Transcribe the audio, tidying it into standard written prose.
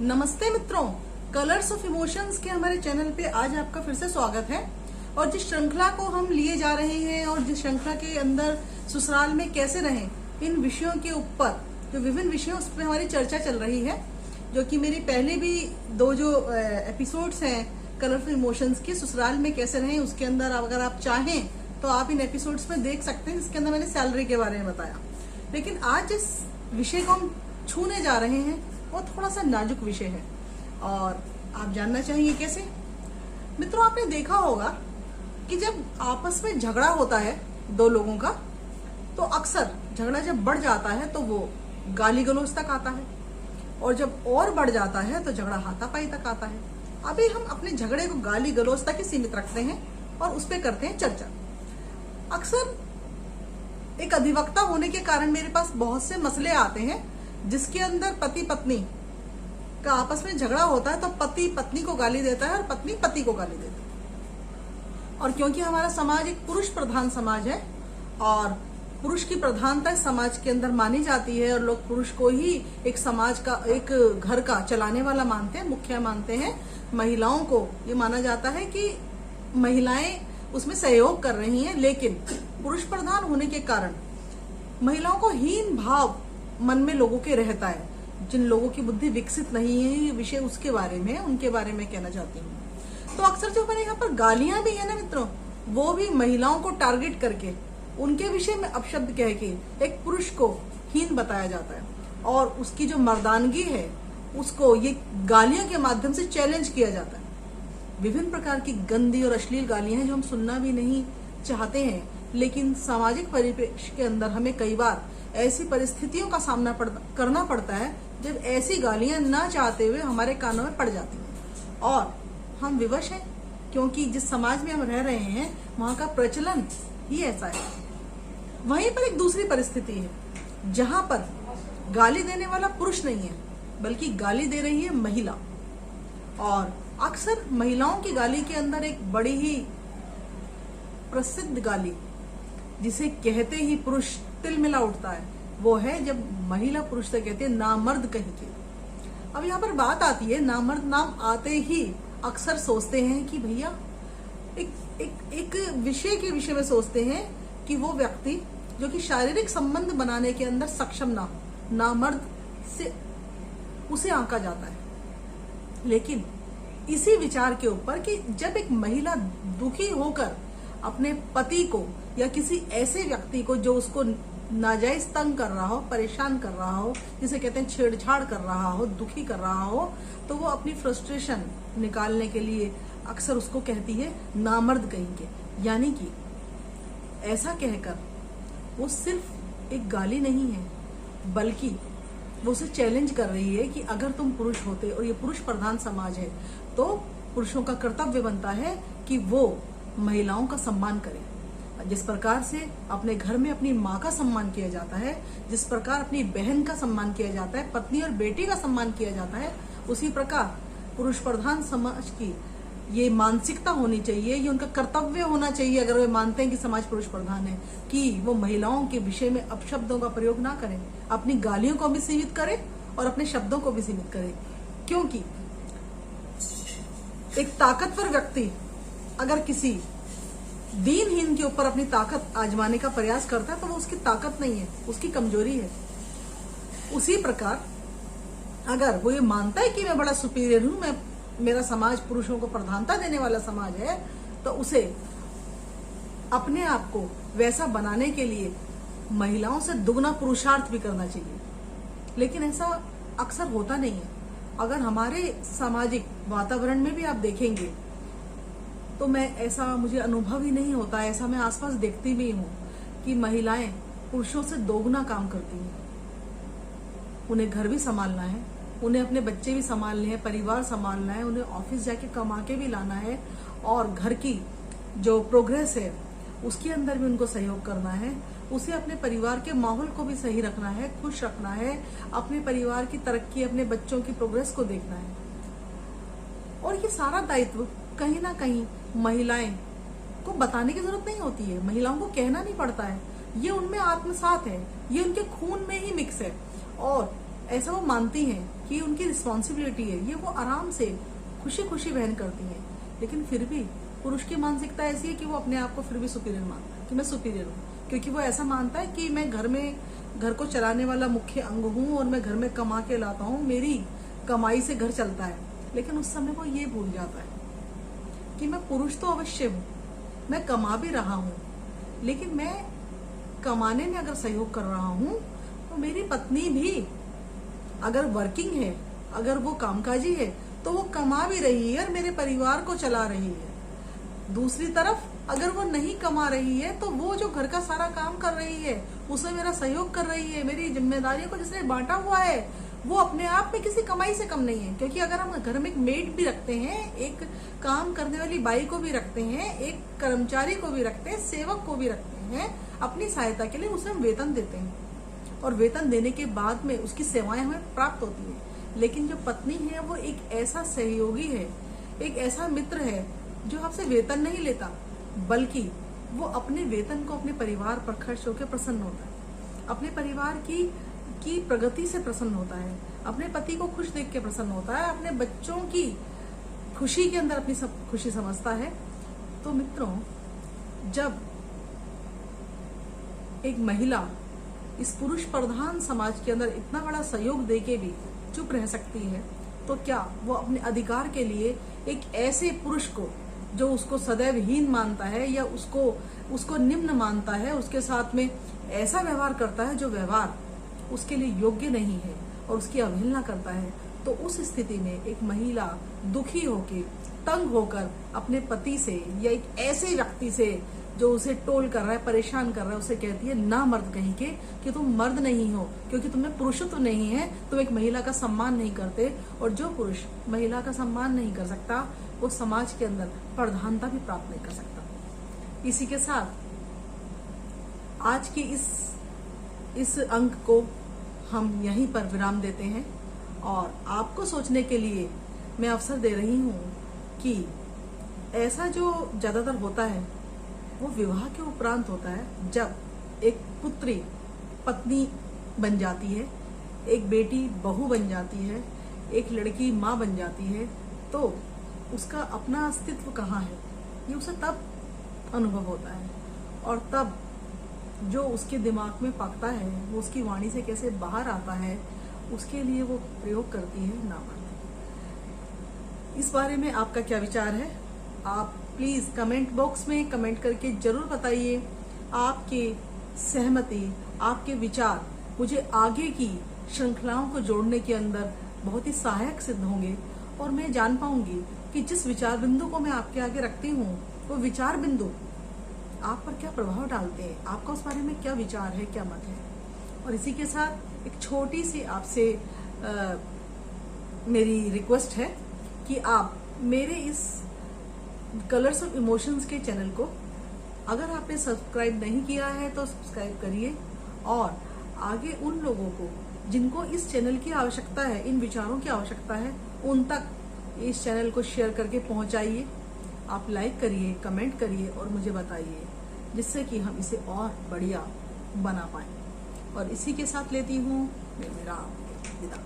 नमस्ते मित्रों, colours of emotions के हमारे चैनल पे आज आपका फिर से स्वागत है। और जिस श्रृंखला को हम लिए जा रहे हैं और जिस श्रृंखला के अंदर ससुराल में कैसे रहें, इन विषयों के ऊपर जो विभिन्न विषयों उस पर हमारी चर्चा चल रही है, जो कि मेरी पहले भी दो जो एपिसोड्स हैं कलर्स ऑफ इमोशंस के ससुराल में कैसे रहें, उसके अंदर अगर आप चाहें तो आप इन एपिसोड्स में देख सकते हैं, जिसके अंदर मैंने सैलरी के बारे में बताया। लेकिन आज जिस विषय को हम छूने जा रहे हैं वो थोड़ा सा नाजुक विषय है और आप जानना चाहेंगे कैसे। मित्रों, आपने देखा होगा कि जब आपस में झगड़ा होता है दो लोगों का, तो अक्सर झगड़ा जब बढ़ जाता है तो वो गाली गलौज तक आता है, और जब और बढ़ जाता है तो झगड़ा हाथापाई तक आता है। अभी हम अपने झगड़े को गाली गलौज तक ही सीमित रखते हैं और उस पर करते हैं चर्चा। अक्सर एक अधिवक्ता होने के कारण मेरे पास बहुत से मसले आते हैं जिसके अंदर पति पत्नी का आपस में झगड़ा होता है, तो पति पत्नी को गाली देता है और पत्नी पति को गाली देती है। और क्योंकि हमारा समाज एक पुरुष प्रधान समाज है और पुरुष की प्रधानता समाज के अंदर मानी जाती है, और लोग पुरुष को ही एक समाज का, एक घर का चलाने वाला मानते हैं, मुखिया मानते हैं। महिलाओं को ये माना जाता है कि महिलाएं उसमें सहयोग कर रही हैं, लेकिन पुरुष प्रधान होने के कारण महिलाओं को हीन भाव मन में लोगों के रहता है। जिन लोगों की बुद्धि विकसित नहीं है, ये विषय उसके बारे में, उनके बारे में कहना चाहती हूँ। तो अक्सर जो हमारे यहाँ पर गालियां भी है ना मित्रों, वो भी महिलाओं को टारगेट करके उनके विषय में अपशब्द कह के एक पुरुष को हीन बताया जाता है, और उसकी जो मर्दानगी है उसको ये गालियों के माध्यम से चैलेंज किया जाता है। विभिन्न प्रकार की गंदी और अश्लील गालियां हैं जो हम सुनना भी नहीं चाहते हैं, लेकिन सामाजिक परिप्रेक्ष्य के अंदर हमें कई बार ऐसी परिस्थितियों का सामना करना पड़ता है जब ऐसी गालियां ना चाहते हुए हमारे कानों में पड़ जाती हैं, और हम विवश हैं क्योंकि जिस समाज में हम रह रहे हैं वहां का प्रचलन ही ऐसा है। वहीं पर एक दूसरी परिस्थिति है जहां पर गाली देने वाला पुरुष नहीं है बल्कि गाली दे रही है महिला, और अक्सर महिलाओं की गाली के अंदर एक बड़ी ही प्रसिद्ध गाली जिसे कहते ही पुरुष तिलमिला उठता है, वो है जब महिला पुरुष से कहती है नामर्द कहीं के। अब यहाँ पर बात आती है, नामर्द नाम आते ही अक्सर सोचते हैं कि भैया एक विषय के विषय में सोचते हैं कि वो व्यक्ति जो कि शारीरिक संबंध बनाने के अंदर सक्षम ना हो, नामर्द से उसे आंका जाता है। लेकिन इसी विचार के ऊपर कि जब एक महिला दुखी होकर अपने पति को या किसी ऐसे व्यक्ति को जो उसको नाजायज तंग कर रहा हो, परेशान कर रहा हो, जिसे कहते हैं छेड़छाड़ कर रहा हो, दुखी कर रहा हो, तो वो अपनी फ्रस्ट्रेशन निकालने के लिए अक्सर उसको कहती है नामर्द कहीं के। यानी कि ऐसा कहकर वो सिर्फ एक गाली नहीं है, बल्कि वो उसे चैलेंज कर रही है कि अगर तुम पुरुष होते, और ये पुरुष प्रधान समाज है, तो पुरुषों का कर्तव्य बनता है कि वो महिलाओं का सम्मान करें। जिस प्रकार से अपने घर में अपनी माँ का सम्मान किया जाता है, जिस प्रकार अपनी बहन का सम्मान किया जाता है, पत्नी और बेटी का सम्मान किया जाता है, उसी प्रकार पुरुष प्रधान समाज की ये मानसिकता होनी चाहिए, ये उनका कर्तव्य होना चाहिए, अगर वे मानते हैं कि समाज पुरुष प्रधान है, कि वो महिलाओं के विषय में अपशब्दों का प्रयोग ना करें, अपनी गालियों को भी सीमित करें और अपने शब्दों को भी सीमित करें। क्योंकि एक ताकतवर व्यक्ति अगर किसी दीनहीन के ऊपर अपनी ताकत आजमाने का प्रयास करता है तो वो उसकी ताकत नहीं है, उसकी कमजोरी है। उसी प्रकार अगर वो ये मानता है कि मैं बड़ा सुपीरियर हूं, मैं, मेरा समाज पुरुषों को प्रधानता देने वाला समाज है, तो उसे अपने आप को वैसा बनाने के लिए महिलाओं से दुगना पुरुषार्थ भी करना चाहिए। लेकिन ऐसा अक्सर होता नहीं है। अगर हमारे सामाजिक वातावरण में भी आप देखेंगे तो मैं, ऐसा मुझे अनुभव ही नहीं होता, ऐसा मैं आसपास देखती भी हूँ कि महिलाएं पुरुषों से दोगुना काम करती हैं। उन्हें घर भी संभालना है, उन्हें अपने बच्चे भी संभालने हैं, परिवार संभालना है, उन्हें ऑफिस जाके कमा के भी लाना है, और घर की जो प्रोग्रेस है उसके अंदर भी उनको सहयोग करना है, उसे अपने परिवार के माहौल को भी सही रखना है, खुश रखना है, अपने परिवार की तरक्की, अपने बच्चों की प्रोग्रेस को देखना है। और ये सारा दायित्व कहीं ना कहीं महिलाएं को बताने की जरूरत नहीं होती है, महिलाओं को कहना नहीं पड़ता है, ये उनमें आत्मसात है, ये उनके खून में ही मिक्स है। और ऐसा वो मानती हैं कि उनकी रिस्पॉन्सिबिलिटी है, ये वो आराम से खुशी खुशी वहन करती हैं। लेकिन फिर भी पुरुष की मानसिकता ऐसी है कि वो अपने आप को फिर भी सुपीरियर मानता है कि मैं सुपीरियर हूँ, क्योंकि वो ऐसा मानता है कि मैं घर को चलाने वाला मुख्य अंग हूँ और मैं घर में कमा के लाता हूँ, मेरी कमाई से घर चलता है। लेकिन उस समय वो ये भूल जाता है कि मैं पुरुष तो अवश्य हूँ, मैं कमा भी रहा हूँ, लेकिन मैं कमाने में अगर सहयोग कर रहा हूँ तो मेरी पत्नी भी अगर वर्किंग है, अगर वो कामकाजी है, तो वो कमा भी रही है और मेरे परिवार को चला रही है। दूसरी तरफ अगर वो नहीं कमा रही है तो वो जो घर का सारा काम कर रही है, उसमें मेरा सहयोग कर रही है, मेरी जिम्मेदारियों को जिसने बांटा हुआ है, वो अपने आप में किसी कमाई से कम नहीं है। क्योंकि अगर हम घर में एक मेड भी रखते हैं, एक काम करने वाली बाई को भी रखते हैं, एक कर्मचारी को भी रखते हैं, सेवक को भी रखते हैं, अपनी सहायता के लिए उसे हम वेतन देते हैं और वेतन देने के बाद में उसकी सेवाएं हमें प्राप्त होती है। लेकिन जो पत्नी है वो एक ऐसा सहयोगी है, एक ऐसा मित्र है जो आपसे वेतन नहीं लेता, बल्कि वो अपने वेतन को अपने परिवार पर खर्च होकर प्रसन्न होता है, अपने परिवार की प्रगति से प्रसन्न होता है, अपने पति को खुश देख के प्रसन्न होता है, अपने बच्चों की खुशी के अंदर अपनी सब खुशी समझता है। तो मित्रों, जब एक महिला इस पुरुष प्रधान समाज के अंदर इतना बड़ा सहयोग देके भी चुप रह सकती है, तो क्या वो अपने अधिकार के लिए एक ऐसे पुरुष को जो उसको सदैव हीन मानता है या उसको निम्न मानता है, उसके साथ में ऐसा व्यवहार करता है जो व्यवहार उसके लिए योग्य नहीं है और उसकी अवहेलना करता है, तो उस स्थिति में एक महिला दुखी होकर, तंग होकर अपने पति से या एक ऐसे व्यक्ति से जो उसे टोल कर रहा है, परेशान कर रहा है, उसे कहती है ना मर्द कहीं के कि तुम मर्द नहीं हो, क्योंकि तुम्हें पुरुषत्व नहीं है, तुम एक महिला का सम्मान नहीं करते। और जो पुरुष महिला का सम्मान नहीं कर सकता वो समाज के अंदर प्रधानता भी प्राप्त नहीं कर सकता। इसी के साथ आज की इस अंक को हम यहीं पर विराम देते हैं और आपको सोचने के लिए मैं अवसर दे रही हूँ कि ऐसा जो ज्यादातर होता है वो विवाह के उपरांत होता है, जब एक पुत्री पत्नी बन जाती है, एक बेटी बहू बन जाती है, एक लड़की माँ बन जाती है, तो उसका अपना अस्तित्व कहाँ है ये उसे तब अनुभव होता है। और तब जो उसके दिमाग में पकता है वो उसकी वाणी से कैसे बाहर आता है, उसके लिए वो प्रयोग करती है नामर्द। इस बारे में आपका क्या विचार है? आप प्लीज कमेंट बॉक्स में कमेंट करके जरूर बताइए। आपके सहमति, आपके विचार मुझे आगे की श्रृंखलाओं को जोड़ने के अंदर बहुत ही सहायक सिद्ध होंगे और मैं जान पाऊंगी कि जिस विचार बिंदु को मैं आपके आगे रखती हूँ वो विचार बिंदु आप पर क्या प्रभाव डालते हैं, आपका उस बारे में क्या विचार है, क्या मत है। और इसी के साथ एक छोटी सी आपसे मेरी रिक्वेस्ट है कि आप मेरे इस कलर्स ऑफ इमोशंस के चैनल को अगर आपने सब्सक्राइब नहीं किया है तो सब्सक्राइब करिए और आगे उन लोगों को जिनको इस चैनल की आवश्यकता है, इन विचारों की आवश्यकता है, उन तक इस चैनल को शेयर करके पहुंचाइए। आप लाइक करिए, कमेंट करिए और मुझे बताइए, जिससे कि हम इसे और बढ़िया बना पाएं। और इसी के साथ लेती हूँ मैं मेरा विदा।